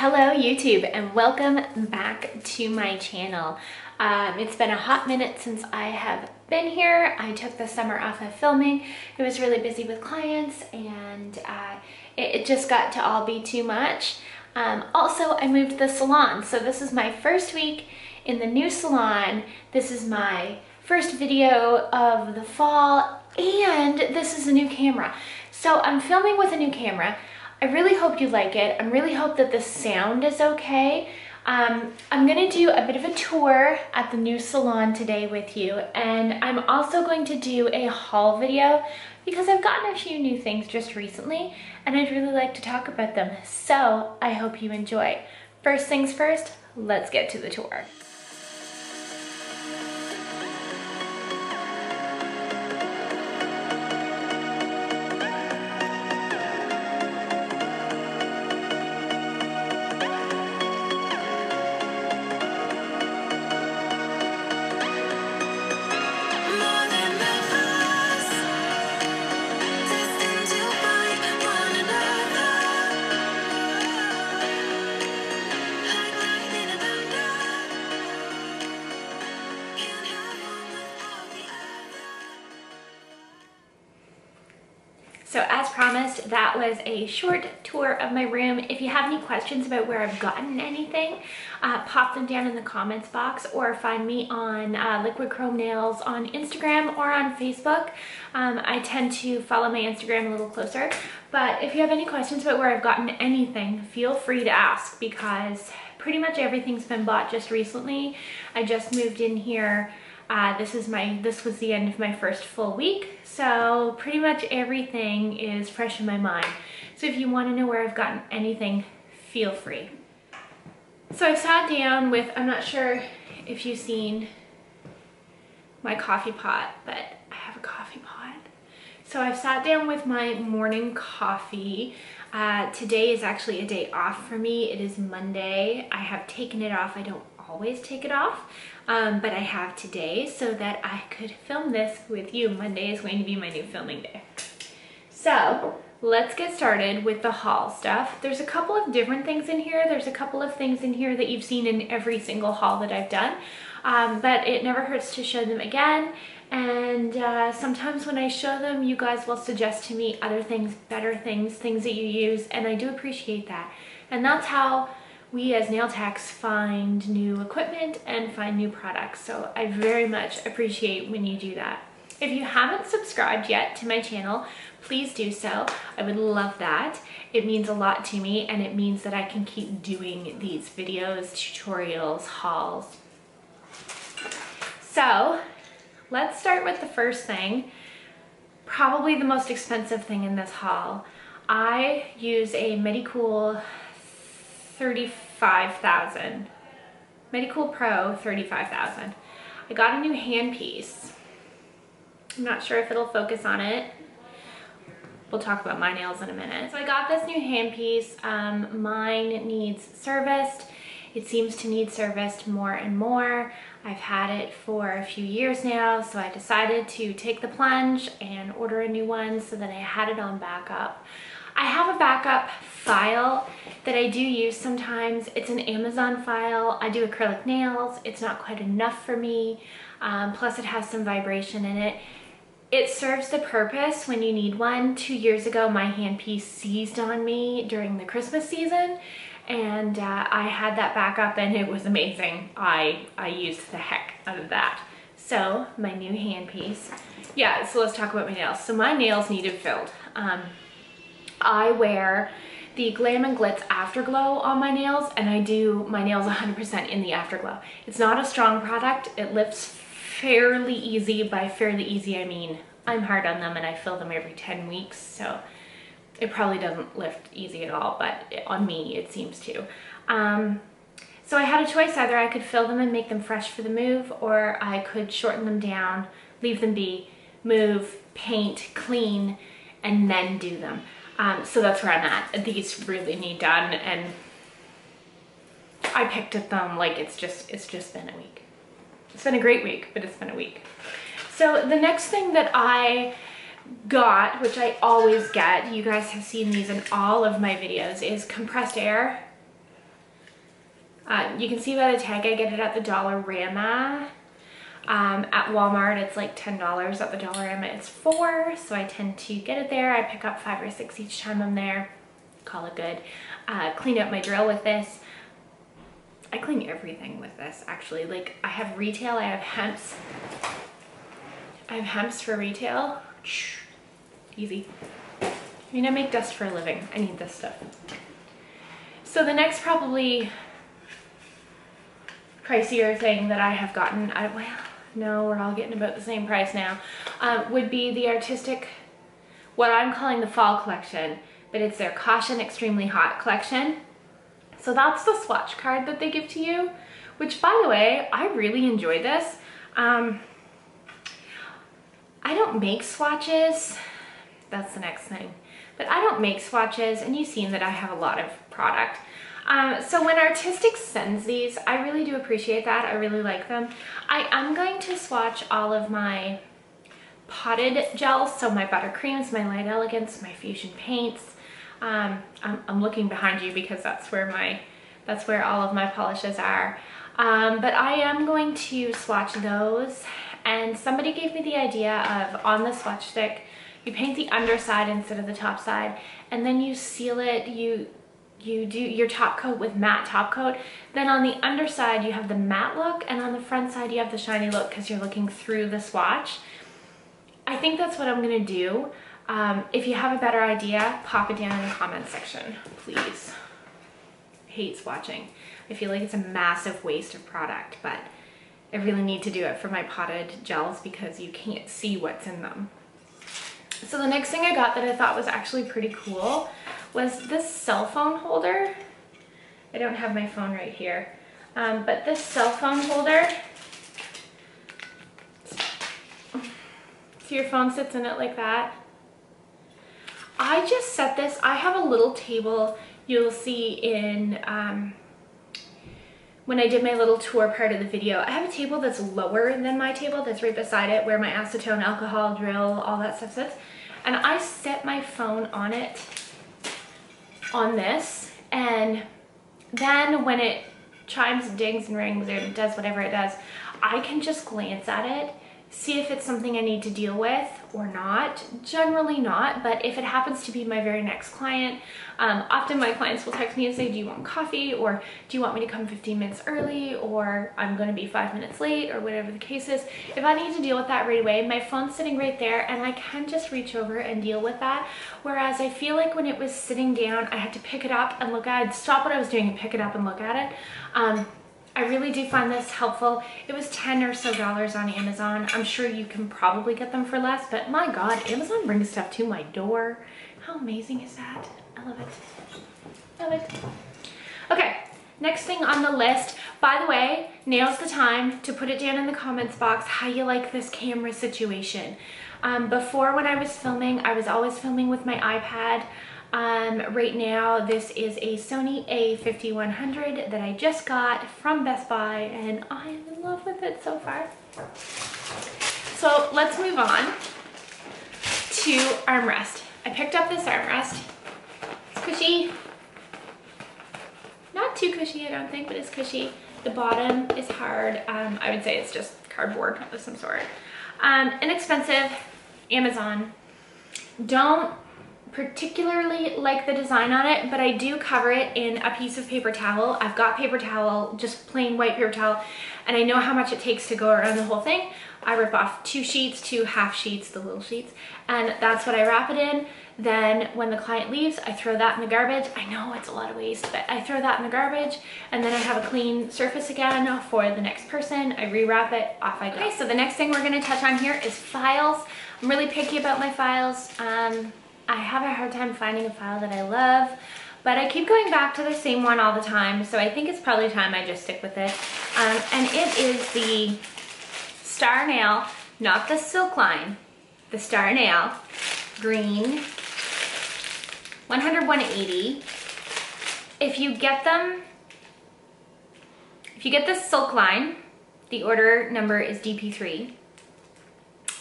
Hello YouTube and welcome back to my channel. It's been a hot minute since I have been here. I took the summer off of filming. It was really busy with clients and it just got to all be too much. Also, I moved the salon, so this is my first week in the new salon. This is my first video of the fall and this is a new camera. So I'm filming with a new camera. I really hope you like it. I really hope that the sound is okay. I'm gonna do a bit of a tour at the new salon today with you, and I'm also going to do a haul video because I've gotten a few new things just recently and I'd really like to talk about them. So I hope you enjoy. First things first, let's get to the tour. So as promised, that was a short tour of my room. If you have any questions about where I've gotten anything, pop them down in the comments box or find me on Liquid Chrome Nails on Instagram or on Facebook. I tend to follow my Instagram a little closer, but if you have any questions about where I've gotten anything, feel free to ask because pretty much everything's been bought just recently. I just moved in here. This was the end of my first full week, so pretty much everything is fresh in my mind. So if you want to know where I've gotten anything, feel free. So I've sat down with, I'm not sure if you've seen my coffee pot, but I have a coffee pot. So I've sat down with my morning coffee. Today is actually a day off for me. It is Monday. I have taken it off. I don't always take it off, but I have today so that I could film this with you. Monday is going to be my new filming day. So let's get started with the haul stuff. There's a couple of different things in here. There's a couple of things in here that you've seen in every single haul that I've done, but it never hurts to show them again. And sometimes when I show them, you guys will suggest to me other things, better things, things that you use, and I do appreciate that. And that's how we as nail techs find new equipment and find new products. So I very much appreciate when you do that. If you haven't subscribed yet to my channel, please do so. I would love that. It means a lot to me and it means that I can keep doing these videos, tutorials, hauls. So let's start with the first thing, probably the most expensive thing in this haul. I use a Medicool 35,000. Medicool Pro 35,000. I got a new handpiece. I'm not sure if it'll focus on it. We'll talk about my nails in a minute. So I got this new handpiece. Mine needs serviced. It seems to need serviced more and more. I've had it for a few years now, so I decided to take the plunge and order a new one so that I had it on backup. I have a backup file that I do use sometimes. It's an Amazon file. I do acrylic nails. It's not quite enough for me. Plus it has some vibration in it. It serves the purpose when you need one. 2 years ago, my handpiece seized on me during the Christmas season, and I had that backup and it was amazing. I used the heck out of that. So my new handpiece. Yeah, so let's talk about my nails. So my nails needed filled. I wear the Glam and Glitz Afterglow on my nails, and I do my nails 100% in the Afterglow. It's not a strong product. It lifts fairly easy. By fairly easy, I mean I'm hard on them and I fill them every 10 weeks, so it probably doesn't lift easy at all, but on me it seems to. So I had a choice. Either I could fill them and make them fresh for the move, or I could shorten them down, leave them be, move, paint, clean, and then do them. So that's where I'm at. These really need done, and I picked at them like it's just been a week. It's been a great week, but it's been a week. So the next thing that I got, which I always get, you guys have seen these in all of my videos, is compressed air. You can see by the tag I get it at the Dollarama. At Walmart it's like $10. At the Dollarama it's $4, so I tend to get it there. I pick up 5 or 6 each time I'm there. Call it good. Clean up my drill with this. I clean everything with this actually. Like I have retail, I have hemps. I have hemps for retail. Easy. I mean, I make dust for a living. I need this stuff. So the next probably pricier thing that I have gotten, well, no, we're all getting about the same price now, would be the artistic, what I'm calling the fall collection, but it's their Caution Extremely Hot collection. So that's the swatch card that they give to you, which by the way, I really enjoy this. I don't make swatches, that's the next thing, but I don't make swatches, and you've seen that I have a lot of product. So when Artistic sends these, I really do appreciate that. I really like them. I am going to swatch all of my potted gels, so my buttercreams, my light elegance, my fusion paints. I'm looking behind you because that's where all of my polishes are. But I am going to swatch those, and somebody gave me the idea of, on the swatch stick, you paint the underside instead of the top side, and then you seal it, you do your top coat with matte top coat. Then on the underside you have the matte look, and on the front side you have the shiny look because you're looking through the swatch. I think that's what I'm gonna do. If you have a better idea, pop it down in the comment section, please. I hate swatching. I feel like it's a massive waste of product, but I really need to do it for my potted gels because you can't see what's in them. So the next thing I got that I thought was actually pretty cool was this cell phone holder. I don't have my phone right here, but this cell phone holder, so your phone sits in it like that. I just set this, I have a little table you'll see in, when I did my little tour part of the video. I have a table that's lower than my table that's right beside it where my acetone, alcohol, drill, all that stuff sits. And I set my phone on it, on this, and then when it chimes, dings, and rings, or does whatever it does, I can just glance at it, see if it's something I need to deal with or not. Generally not, but if it happens to be my very next client, often my clients will text me and say, do you want coffee, or do you want me to come 15 minutes early, or I'm going to be 5 minutes late, or whatever the case is. If I need to deal with that right away, my phone's sitting right there and I can just reach over and deal with that. Whereas I feel like when it was sitting down, I had to pick it up and look at it, stop what I was doing and pick it up and look at it. I really do find this helpful. It was $10 or so on Amazon. I'm sure you can probably get them for less, but my God, Amazon brings stuff to my door. How amazing is that? I love it. Love it. Okay, next thing on the list. By the way, now's the time to put it down in the comments box how you like this camera situation. Before, when I was filming, I was always filming with my iPad. Right now, this is a Sony a5100 that I just got from Best Buy, and I am in love with it so far. So let's move on to armrest. I picked up this armrest. It's cushy. Not too cushy, I don't think, but it's cushy. The bottom is hard. I would say it's just cardboard of some sort. Inexpensive, Amazon. Don't particularly like the design on it, but I do cover it in a piece of paper towel. I've got paper towel, just plain white paper towel, and I know how much it takes to go around the whole thing. I rip off 2 sheets, 2 half sheets, the little sheets, and that's what I wrap it in. Then when the client leaves, I throw that in the garbage. I know it's a lot of waste, but I throw that in the garbage, and then I have a clean surface again for the next person. I rewrap it, off I go. Okay, so the next thing we're gonna touch on here is files. I'm really picky about my files. I have a hard time finding a file that I love, but I keep going back to the same one all the time, so I think it's probably time I just stick with it. And it is the Star Nail, not the Silk Line, the Star Nail green 100/180. If you get the Silk Line, the order number is DP3.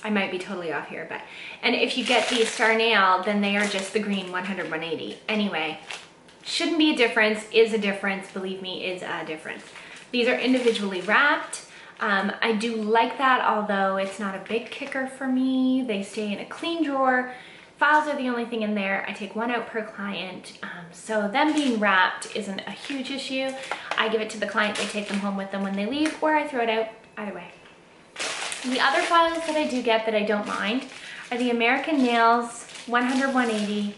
I might be totally off here, but, and if you get the Star Nail, then they are just the green 100/180. Anyway, Shouldn't be a difference, is a difference, believe me, is a difference. These are individually wrapped. I do like that, although it's not a big kicker for me. They stay in a clean drawer. Files are the only thing in there. I take one out per client. So them being wrapped isn't a huge issue. I give it to the client, they take them home with them when they leave, or I throw it out, either way. The other files that I do get that I don't mind are the American Nails 100-180.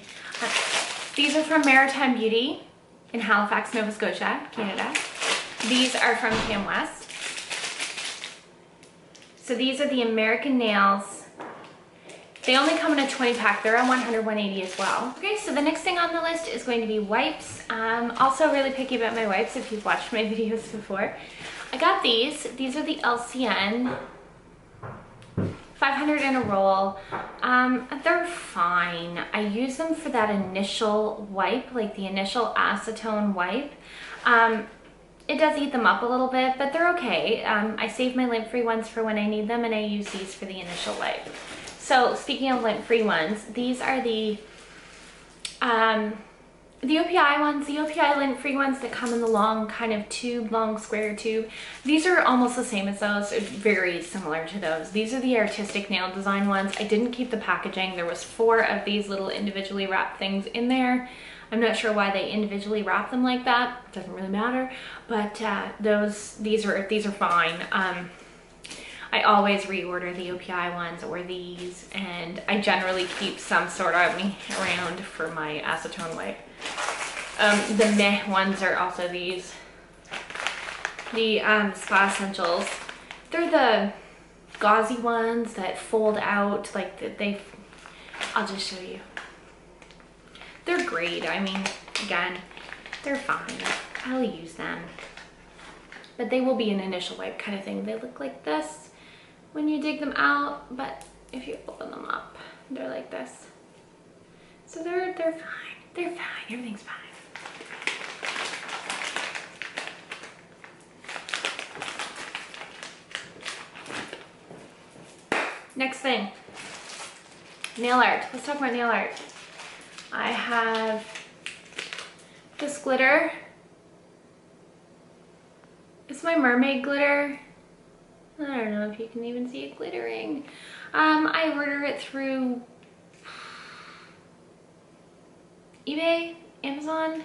These are from Maritime Beauty in Halifax, Nova Scotia, Canada. These are from Cam West. So these are the American Nails. They only come in a 20 pack. They're on 100-180 as well. Okay, so the next thing on the list is going to be wipes. Also really picky about my wipes if you've watched my videos before. I got these. These are the LCN 500 in a roll. They're fine. I use them for that initial wipe, like the initial acetone wipe. It does eat them up a little bit, but they're okay. I save my lint-free ones for when I need them, and I use these for the initial wipe. So speaking of lint-free ones, these are the OPI ones, the OPI lint-free ones that come in the long kind of tube, long square tube. These are almost the same as those, very similar to those. These are the artistic nail design ones. I didn't keep the packaging. There was 4 of these little individually wrapped things in there. I'm not sure why they individually wrap them like that. It doesn't really matter, but these are fine. I always reorder the OPI ones or these, and I generally keep some sort of me around for my acetone wipe. The meh ones are also these. The Spa Essentials. They're the gauzy ones that fold out, like I'll just show you. They're great. I mean, again, they're fine. I'll use them. But they will be an initial wipe kind of thing. They look like this when you dig them out, but if you open them up, they're like this. So they're fine. They're fine. Everything's fine. Next thing, nail art. Let's talk about nail art. I have this glitter. It's my mermaid glitter. I don't know if you can even see it glittering. I order it through eBay, Amazon.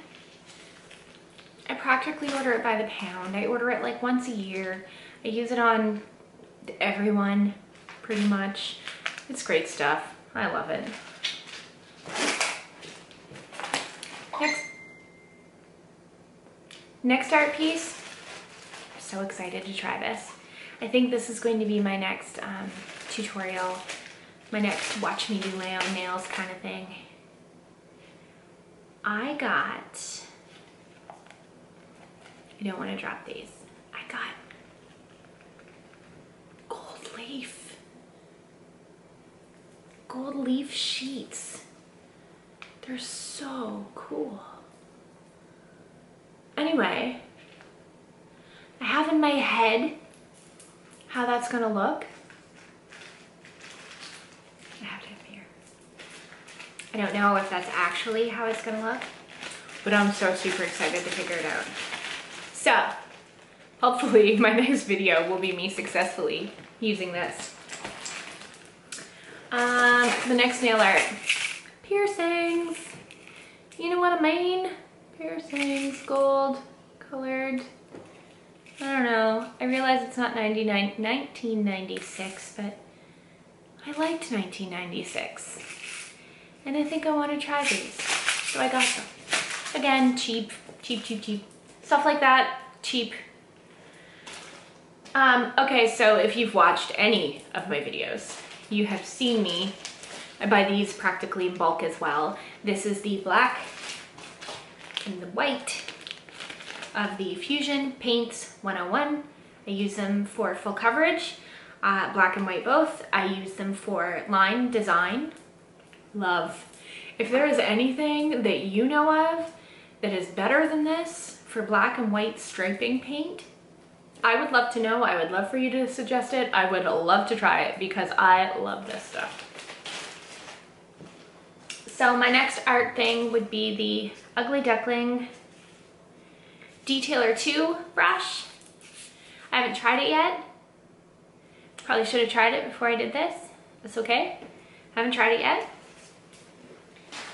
I practically order it by the pound. I order it like once a year. I use it on everyone, pretty much. It's great stuff. I love it. Next art piece. I'm so excited to try this. I think this is going to be my next tutorial, my next watch me do my own nails kind of thing. I don't want to drop these. I got gold leaf sheets. They're so cool. Anyway, I have in my head how that's gonna look. I have it up here. I don't know if that's actually how it's gonna look, but I'm so super excited to figure it out. So, hopefully my next video will be me successfully using this. The next nail art. Piercings. You know what I mean? Piercings, gold, colored. I don't know. I realize it's not 1996, but I liked 1996. And I think I want to try these. So I got them. Again, cheap. Stuff like that, cheap. Okay, so if you've watched any of my videos, you have seen me. I buy these practically in bulk as well. This is the black and the white of the Fusion Paints 101. I use them for full coverage, black and white both. I use them for line design. Love. If there is anything that you know of that is better than this for black and white striping paint, I would love to know. I would love for you to suggest it. I would love to try it because I love this stuff. So my next art thing would be the Ugly Duckling Detailer 2 brush. I haven't tried it yet. Probably should have tried it before I did this. That's okay. Haven't tried it yet.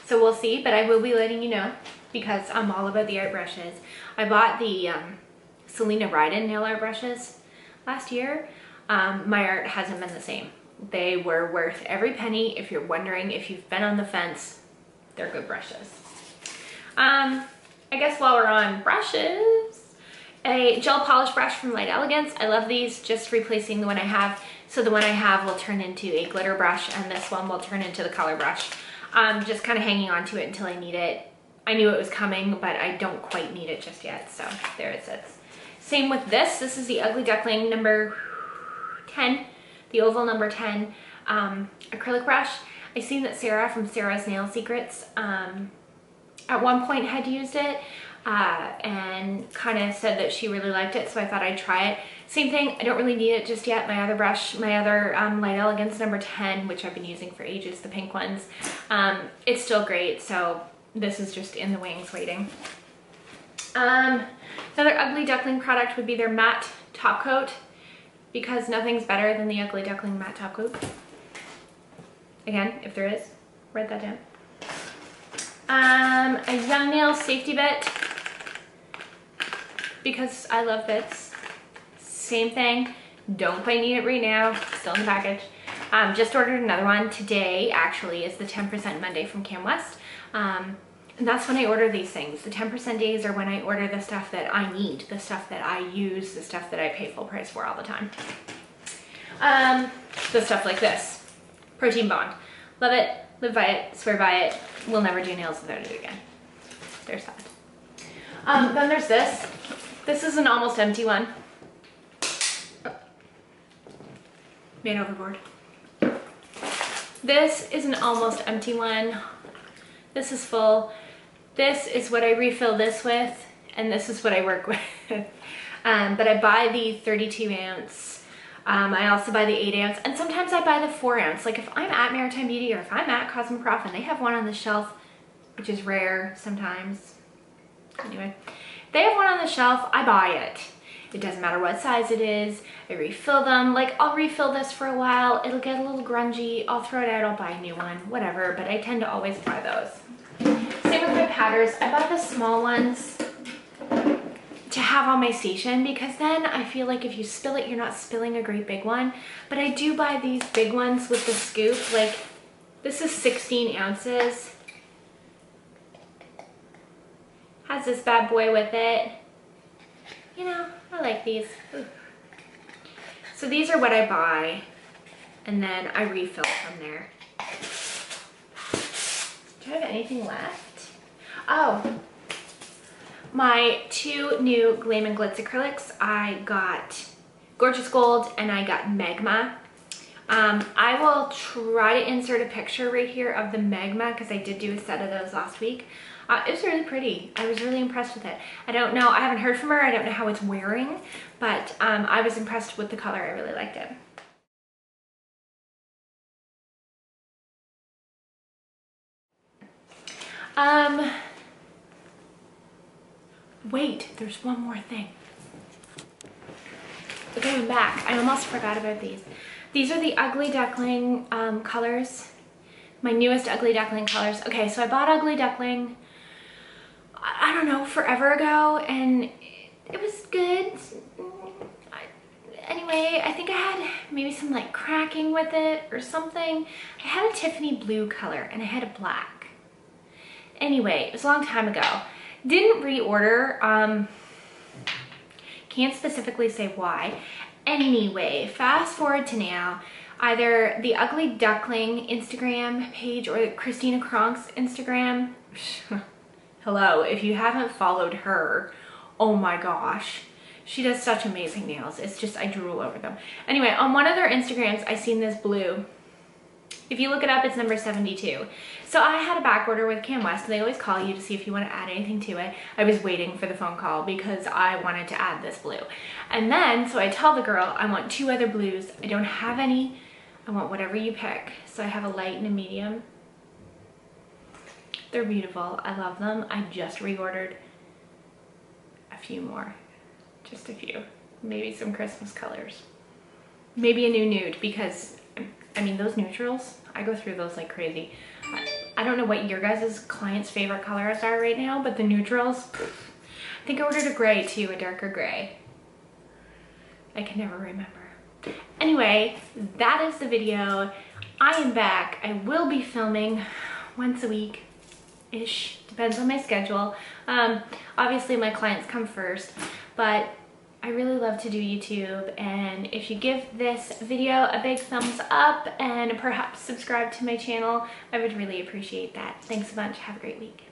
So we'll see, but I will be letting you know because I'm all about the art brushes. I bought the Selena Ryden nail art brushes last year. My art hasn't been the same. They were worth every penny. If you're wondering if you've been on the fence, they're good brushes. I guess while we're on brushes, a gel polish brush from Light Elegance. I love these, just replacing the one I have. So the one I have will turn into a glitter brush and this one will turn into the color brush. Just kind of hanging on to it until I need it. I knew it was coming, but I don't quite need it just yet. So there it sits. Same with this. This is the Ugly Duckling number 10, the oval number 10 acrylic brush. I seen that Sarah from Sarah's Nail Secrets at one point had used it and kind of said that she really liked it, so I thought I'd try it. Same thing, I don't really need it just yet. My other brush, my other Light Elegance number 10, which I've been using for ages, the pink ones, it's still great, so this is just in the wings waiting. Another Ugly Duckling product would be their matte top coat, because nothing's better than the Ugly Duckling matte top coat. Again, if there is, write that down. A Young Nail safety bit, because I love bits. Same thing, don't quite need it right now, still in the package. Just ordered another one. Today actually is the 10% Monday from Cam West. And that's when I order these things. The 10% days are when I order the stuff that I need, the stuff that I use, the stuff that I pay full price for all the time. The stuff like this, Protein Bond. Love it, live by it, swear by it. We'll never do nails without it again. There's that. Then there's this. This is an almost empty one. Oh. Man overboard. This is an almost empty one. This is full. This is what I refill this with, and this is what I work with. But I buy the 32 ounce. I also buy the 8 ounce, and sometimes I buy the 4 ounce. Like if I'm at Maritime Beauty or if I'm at Cosmoprof and they have one on the shelf, which is rare sometimes. Anyway, if they have one on the shelf, I buy it. It doesn't matter what size it is. I refill them. Like I'll refill this for a while. It'll get a little grungy. I'll throw it out. I'll buy a new one, whatever. But I tend to always buy those. Same with my powders. I buy the small ones to have on my station because then I feel like if you spill it, you're not spilling a great big one. But I do buy these big ones with the scoop. Like this is 16 ounces. Has this bad boy with it. You know, I like these. Ooh. So these are what I buy and then I refill from there. Do I have anything left? Oh, my two new Glam and Glitz acrylics. I got Gorgeous Gold and I got Magma. I will try to insert a picture right here of the Magma because I did do a set of those last week. It was really pretty. I was really impressed with it. I don't know, I haven't heard from her. I don't know how it's wearing, but I was impressed with the color. I really liked it. Wait, there's one more thing. Okay, I'm back. I almost forgot about these. These are the Ugly Duckling colors. My newest Ugly Duckling colors. Okay, so I bought Ugly Duckling, I don't know, forever ago, and it was good. Anyway, I think I had maybe some like cracking with it or something. I had a Tiffany blue color and I had a black. Anyway, it was a long time ago. Didn't reorder, can't specifically say why. Anyway, fast forward to now, either the Ugly Duckling Instagram page or Christina Kronk's Instagram. Hello, if you haven't followed her, oh my gosh. She does such amazing nails. It's just, I drool over them. Anyway, on one of their Instagrams, I seen this blue. If you look it up, it's number 72. So I had a back order with Cam West. They always call you to see if you want to add anything to it. I was waiting for the phone call because I wanted to add this blue. And then, so I tell the girl, I want 2 other blues. I don't have any. I want whatever you pick. So I have a light and a medium. They're beautiful. I love them. I just reordered a few more. Just a few. Maybe some Christmas colors. Maybe a new nude because, I mean, those neutrals, I go through those like crazy. I don't know what your guys' clients' favorite colors are right now, but the neutrals, I think I ordered a gray too, a darker gray. I can never remember. Anyway, that is the video. I am back. I will be filming once a week-ish. Depends on my schedule. Obviously my clients come first, but I really love to do YouTube, and if you give this video a big thumbs up and perhaps subscribe to my channel, I would really appreciate that. Thanks a bunch. Have a great week.